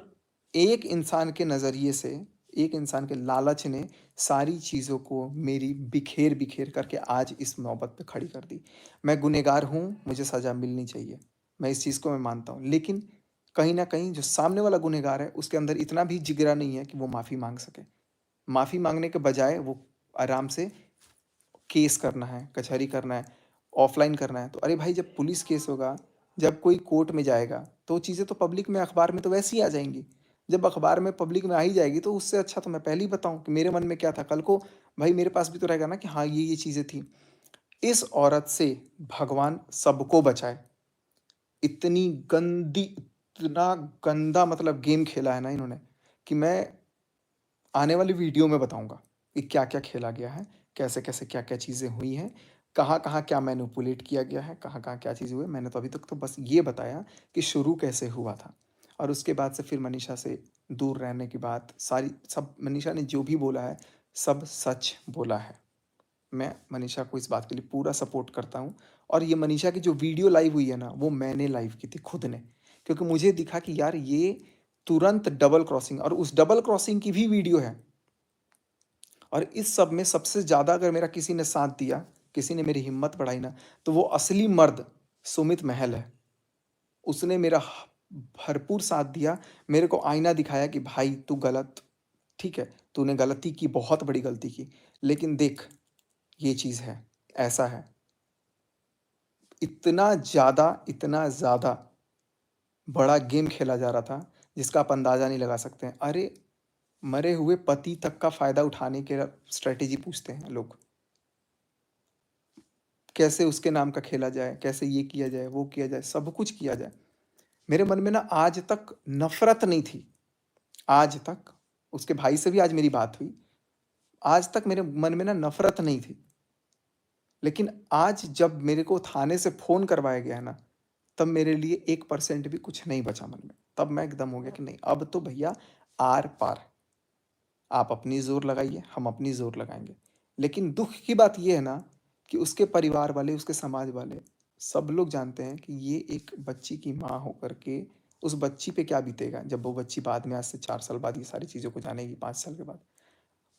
एक इंसान के नज़रिए से, एक इंसान के लालच ने सारी चीज़ों को मेरी बिखेर-बिखेर करके आज इस नौबत पे खड़ी कर दी। मैं गुनहगार हूँ, मुझे सज़ा मिलनी चाहिए। मैं इस चीज़ को मैं मानता हूँ। लेकिन कहीं न कहीं जो सामने वाला गुनहगार है, उसके अंदर इतना भी जिगरा नहीं है कि वो माफ़ी माँग सके। माफ़ी माँगने के बजाय वो आराम से केस करना है, कचहरी करना है, ऑफ़लाइन करना है। तो अरे भाई, जब पुलिस केस होगा, जब कोई कोर्ट में जाएगा, तो चीज़ें तो पब्लिक में, अखबार में तो वैसे ही आ जाएँगी। जब अखबार में, पब्लिक में आ ही जाएगी, तो उससे अच्छा तो मैं पहले ही बताऊँ कि मेरे मन में क्या था। कल को भाई मेरे पास भी तो रहेगा ना कि हाँ, ये चीज़ें थी। इस औरत से भगवान सबको बचाए। इतनी गंदी, इतना गंदा मतलब गेम खेला है ना इन्होंने, कि मैं आने वाली वीडियो में बताऊँगा कि क्या-क्या खेला गया है, कैसे-कैसे क्या-क्या चीज़ें हुई हैं, कहाँ-कहाँ क्या मैनिपुलेट किया गया है, कहाँ-कहाँ क्या चीज़ हुई है। मैंने तो अभी तक तो बस ये बताया कि शुरू कैसे हुआ था। और उसके बाद से फिर मनीषा से दूर रहने की बात, सारी सब मनीषा ने जो भी बोला है, सब सच बोला है। मैं मनीषा को इस बात के लिए पूरा सपोर्ट करता हूँ। और ये मनीषा की जो वीडियो लाइव हुई है ना, वो मैंने लाइव की थी खुद ने। क्योंकि मुझे दिखा कि यार ये तुरंत डबल क्रॉसिंग, और उस डबल क्रॉसिंग की भी वीडियो है। और इस सब में सबसे ज़्यादा अगर मेरा किसी ने साथ दिया, किसी ने मेरी हिम्मत बढ़ाई ना, तो वो असली मर्द सुमित महल है। उसने मेरा भरपूर साथ दिया, मेरे को आईना दिखाया कि भाई तू गलत, ठीक है, तूने गलती की, बहुत बड़ी गलती की, लेकिन देख ये चीज़ है, ऐसा है। इतना ज़्यादा बड़ा गेम खेला जा रहा था, जिसका आप अंदाज़ा नहीं लगा सकते हैं। अरे! मरे हुए पति तक का फ़ायदा उठाने के स्ट्रैटेजी पूछते हैं लोग। कैसे उसके नाम का खेला जाए, कैसे ये किया जाए, वो किया जाए, सब कुछ किया जाए। मेरे मन में ना आज तक नफ़रत नहीं थी, आज तक। उसके भाई से भी आज मेरी बात हुई। आज तक मेरे मन में ना नफ़रत नहीं थी। लेकिन आज जब मेरे को थाने से फ़ोन करवाया गया ना, तब मेरे लिए 1% भी कुछ नहीं बचा मन में। तब मैं एकदम हो गया कि नहीं, अब तो भैया आर-पार। आप अपनी ज़ोर लगाइए, हम अपनी ज़ोर लगाएँगे। लेकिन दुःख की बात ये है ना कि उसके परिवार वाले, उसके समाज वाले, सब लोग जानते हैं कि ये एक बच्ची की माँ होकर के उस बच्ची पे क्या बीतेगा, जब वो बच्ची बाद में आज से 4 साल बाद ये सारी चीज़ों को जानेगी, 5 साल के बाद।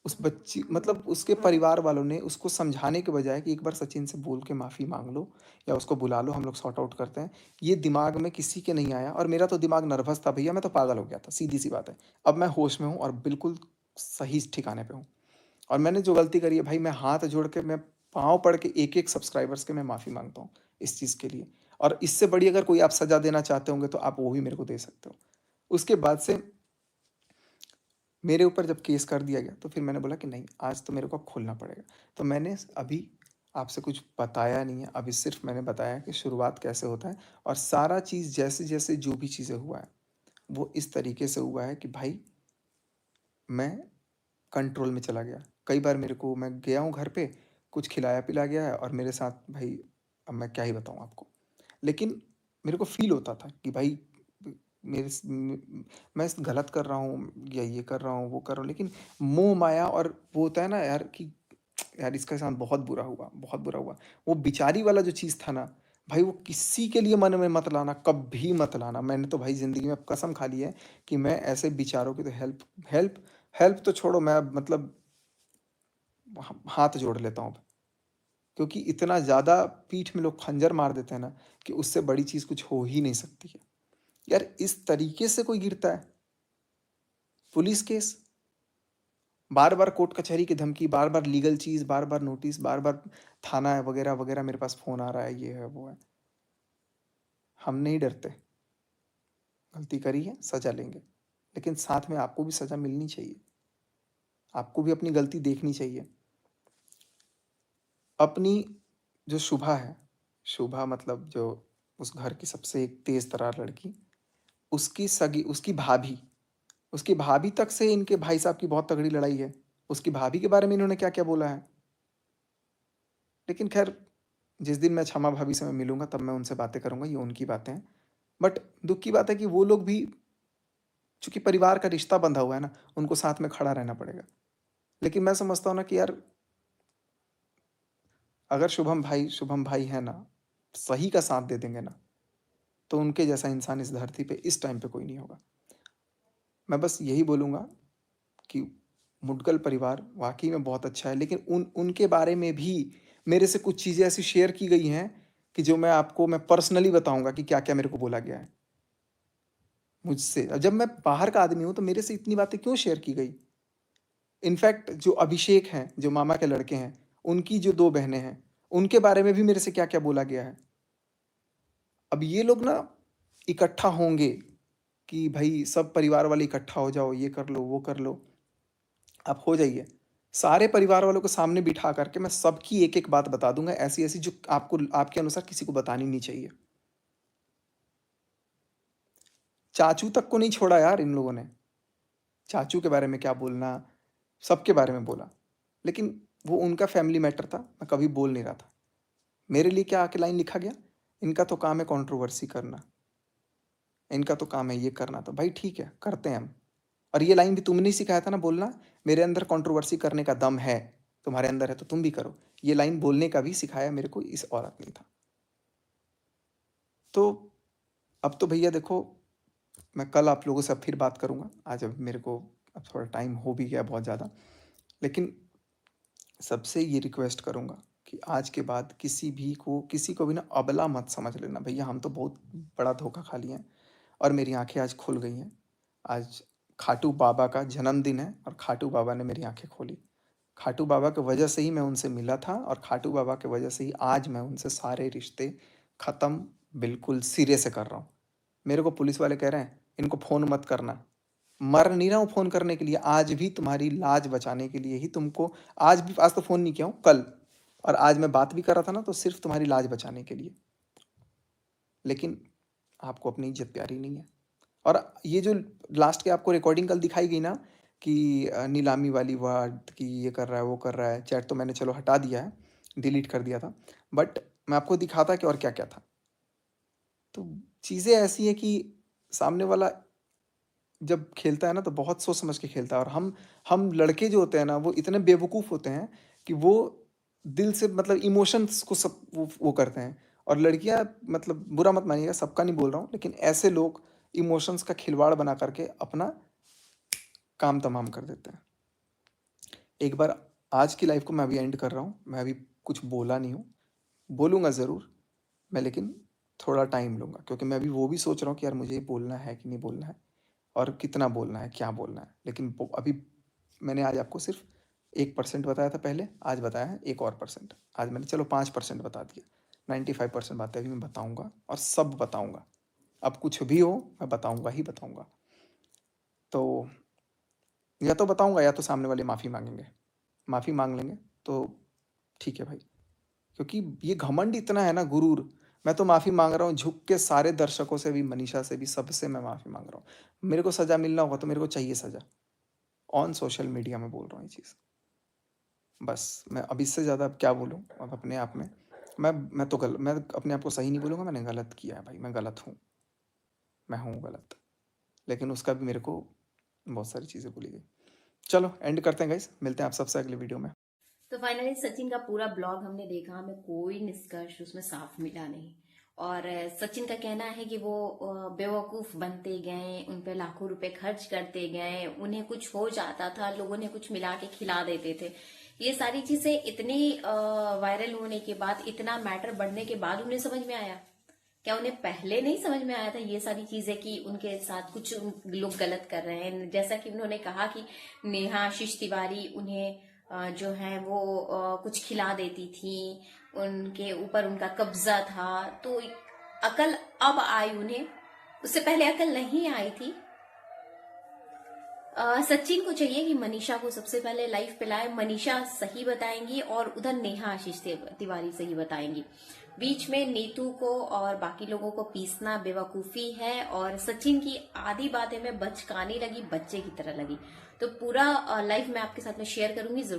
उस बच्ची मतलब उसके परिवार वालों ने उसको समझाने के बजाय कि एक बार सचिन से बोल के माफ़ी माँग लो या उसको बुला लो, हम लोग सॉर्ट आउट करते हैं। ये दिमाग में किसी के नहीं आया, और मेरा तो दिमाग नर्वस था भैया, मैं तो पागल हो गया था, सीधी-सी बात है। अब मैं होश में हूँ और बिल्कुल सही ठिकाने पे हूँ। और मैंने जो गलती करी है भाई, मैं हाथ जोड़ के, मैं पाँव पड़ के एक-एक सब्सक्राइबर्स के मैं माफ़ी माँगता हूँ इस चीज़ के लिए। और इससे बड़ी अगर कोई आप सज़ा देना चाहते होंगे तो आप वो भी मेरे को दे सकते हो। उसके बाद से मेरे ऊपर जब केस कर दिया गया, तो फिर मैंने बोला कि नहीं, आज तो मेरे को अब खुलना पड़ेगा। तो मैंने अभी आपसे कुछ बताया नहीं है, अभी सिर्फ़ मैंने बताया कि शुरुआत कैसे होता है, और सारा चीज़ जैसे-जैसे जो भी चीज़ें हुआ है, वो इस तरीके से हुआ है कि भाई मैं कंट्रोल में चला गया। कई बार मेरे को, मैं गया हूँ घर पे, कुछ खिलाया-पिलाया गया है और मेरे साथ भाई, अब मैं क्या ही बताऊँ आपको। लेकिन मेरे को फ़ील होता था कि भाई मेरे स म मैं गलत कर रहा हूँ या ये कर रहा हूँ, वो कर रहा हूँ, लेकिन मोह-माया, और वो होता है ना यार कि यार इसके साथ बहुत बुरा हुआ, बहुत बुरा हुआ। वो बेचारी वाला जो चीज़ था ना, भाई वो किसी के लिए मन में मत लाना, कभी मत लाना। मैंने तो भाई ज़िंदगी में कसम खा ली है कि मैं ऐसे बेचारों की तो हेल्प हेल्प हेल्प तो छोड़ो, मैं अब मतलब हाथ जोड़ लेता हूँ अब। क्योंकि इतना ज़्यादा पीठ में लोग खंजर मार देते हैं ना, कि उससे बड़ी चीज़ कुछ हो ही नहीं सकती है। यार इस तरीके से कोई गिरता है, पुलिस केस, बार बार कोर्ट कचहरी की धमकी, बार बार लीगल चीज़, बार बार नोटिस, बार बार थाना वगैरह वगैरह, मेरे पास फ़ोन आ रहा है, ये है वो है। हम नहीं डरते। गलती करी है, सज़ा लेंगे, लेकिन साथ में आपको भी सज़ा मिलनी चाहिए। आपको भी अपनी गलती देखनी चाहिए। अपनी जो शुभा है, शुभा मतलब जो उस घर की सबसे एक तेज़ तर्रार लड़की, उसकी भाभी तक से इनके भाई साहब की बहुत तगड़ी लड़ाई है। उसकी भाभी के बारे में इन्होंने क्या-क्या बोला है। लेकिन ख़ैर, जिस दिन मैं क्षमा भाभी से मैं मिलूँगा तब मैं उनसे बातें करूँगा, ये उनकी बातें हैं। बट दुःख की बात है कि वो लोग भी, चूँकि परिवार का रिश्ता बंधा हुआ है ना, उनको साथ में खड़ा रहना पड़ेगा। लेकिन मैं समझता हूँ ना कि यार, अगर शुभम भाई है ना, सही का साथ दे देंगे ना, तो उनके जैसा इंसान इस धरती पे इस टाइम पे कोई नहीं होगा। मैं बस यही बोलूँगा कि मुडगल परिवार वाक़ई में बहुत अच्छा है, लेकिन उनके बारे में भी मेरे से कुछ चीज़ें ऐसी शेयर की गई हैं कि जो मैं पर्सनली बताऊँगा कि क्या-क्या मेरे को बोला गया है मुझसे। अब जब मैं बाहर का आदमी हूँ, तो मेरे से इतनी बातें क्यों शेयर की गई? इनफैक्ट जो अभिषेक हैं, जो मामा के लड़के हैं, उनकी जो 2 बहनें हैं, उनके बारे में भी मेरे से क्या-क्या बोला गया है। अब ये लोग ना इकट्ठा होंगे कि भई सब परिवार वाले इकट्ठा हो जाओ, ये कर लो, वो कर लो। आप हो जाइए। सारे परिवार वालों को सामने बिठा करके मैं सबकी एक-एक बात बता दूँगा, ऐसी-ऐसी जो आपको आपके अनुसार किसी को बतानी नहीं चाहिए। चाचू तक को नहीं छोड़ा यार इन लोगों ने। चाचू के बारे में क्या बोलना, सबके बारे में बोला। लेकिन वो उनका फैमिली मैटर था, मैं कभी बोल नहीं रहा था। मेरे लिए क्या आके लाइन लिखा गया, इनका तो काम है कंट्रोवर्सी करना, इनका तो काम है ये करना, तो भाई ठीक है, करते हैं हम। और ये लाइन भी तुमने ही सिखाया था ना बोलना, मेरे अंदर कंट्रोवर्सी करने का दम है, तुम्हारे अंदर है तो तुम भी करो। ये लाइन बोलने का भी सिखाया मेरे को इस औरत ने था। तो अब तो भैया देखो, मैं कल आप लोगों से अब फिर बात करूँगा। आज अब मेरे को अब थोड़ा टाइम हो भी गया बहुत ज़्यादा। लेकिन सबसे ये रिक्वेस्ट करूँगा कि आज के बाद किसी को भी ना अबला मत समझ लेना। भैया हम तो बहुत बड़ा धोखा खा लिए हैं और मेरी आँखें आज खुल गई हैं। आज खाटू बाबा का जन्मदिन है और खाटू बाबा ने मेरी आँखें खोली। खाटू बाबा की वजह से ही मैं उनसे मिला था और खाटू बाबा की वजह से ही आज मैं उनसे सारे रिश्ते ख़त्म बिल्कुल सिरे से कर रहा हूँ। मेरे को पुलिस वाले कह रहे हैं, इनको फ़ोन मत करना। मर नहीं रहा हूँ फ़ोन करने के लिए, आज भी तुम्हारी लाज बचाने के लिए ही तुमको, आज तो फ़ोन नहीं किया हूँ, कल। और आज मैं बात भी कर रहा था ना, तो सिर्फ़ तुम्हारी लाज बचाने के लिए। लेकिन आपको अपनी इज़्ज़त प्यारी नहीं है। और ये जो लास्ट के आपको रिकॉर्डिंग कल दिखाई गई ना कि नीलामी वाली वर्ड कि ये कर रहा है, वो कर रहा है, चैट तो मैंने चलो हटा दिया है, डिलीट कर दिया था। बट मैं आपको दिखाता कि और क्या-क्या था। तो चीज़ें ऐसी हैं कि सामने वाला जब खेलता है ना, तो बहुत सोच समझ के खेलता है और हम लड़के जो होते हैं ना, वो इतने बेवकूफ़ होते हैं कि वो दिल से मतलब इमोशंस को सब वो करते हैं। और लड़कियाँ, मतलब बुरा मत मानिएगा, सबका नहीं बोल रहा हूँ, लेकिन ऐसे लोग इमोशंस का खिलवाड़ बना करके अपना काम तमाम कर देते हैं। एक बार आज की लाइफ़ को मैं अभी एंड कर रहा हूँ। मैं अभी कुछ बोला नहीं हूँ, बोलूँगा ज़रूर मैं, लेकिन थोड़ा टाइम लूँगा, क्योंकि मैं अभी वो भी सोच रहा हूँ कि यार मुझे ये बोलना है कि नहीं बोलना है और कितना बोलना है, क्या बोलना है। लेकिन वो अभी मैंने आज आपको सिर्फ़ 1% बताया था पहले, आज बताया है 1 और परसेंट। आज मैंने चलो 5% बता दिया। 95% बातें अभी मैं बताऊँगा और सब बताऊँगा। अब कुछ भी हो, मैं बताऊँगा ही बताऊँगा। तो या तो बताऊँगा या तो सामने वाले माफ़ी माँगेंगे। माफ़ी माँग लेंगे तो ठीक है भाई। क्योंकि ये घमंड इतना है ना, गुरूर, मैं तो माफ़ी माँग रहा हूँ झुक के, सारे दर्शकों से भी, मनीषा से भी, सबसे मैं माफ़ी माँग रहा हूँ। मेरे को सज़ा मिलना होगा तो मेरे को चाहिए सज़ा। ऑन सोशल मीडिया में बोल रहा हूँ ये चीज़। बस मैं अब इससे ज़्यादा अब क्या बोलूँ अब अपने आप में। मैं अपने आप को सही नहीं बोलूँगा, मैंने गलत किया है भाई, मैं गलत हूँ, मैं हूँ गलत। लेकिन उसका भी मेरे को बहुत सारी चीज़ें बोली गई। चलो एंड करते हैं गाइस, मिलते हैं आप सबसे अगले वीडियो में। तो फाइनली सचिन का पूरा ब्लॉग हमने देखा, हमें कोई निष्कर्ष उसमें साफ मिला नहीं। और सचिन का कहना है कि वो बेवकूफ बनते गए, उन पे लाखों रुपए खर्च करते गए, उन्हें कुछ हो जाता था, लोगों ने कुछ मिला के खिला देते थे। ये सारी चीजें इतनी वायरल होने के बाद, इतना मैटर बढ़ने के बाद उन्हें समझ में आया क्या उन्हें पहले नहीं समझ में आया था ये सारी चीजें कि उनके साथ कुछ लोग गलत कर रहे हैं? जैसा कि उन्होंने कहा कि नेहा आशीष तिवारी उन्हें जो है वो कुछ खिला देती थी, उनके ऊपर उनका कब्जा था, तो अकल अब आई उन्हें, उससे पहले अकल नहीं आई थी। सचिन को चाहिए कि मनीषा को सबसे पहले लाइफ पे लाए। मनीषा सही बताएंगी और उधर नेहा आशीष तिवारी सही बताएंगी। बीच में नीतू को और बाकी लोगों को पीसना बेवकूफी है, और सचिन की आधी बातें में बचकानी लगी, बच्चे की तरह लगी। तो पूरा लाइफ मैं आपके साथ में शेयर करूंगी जरूर।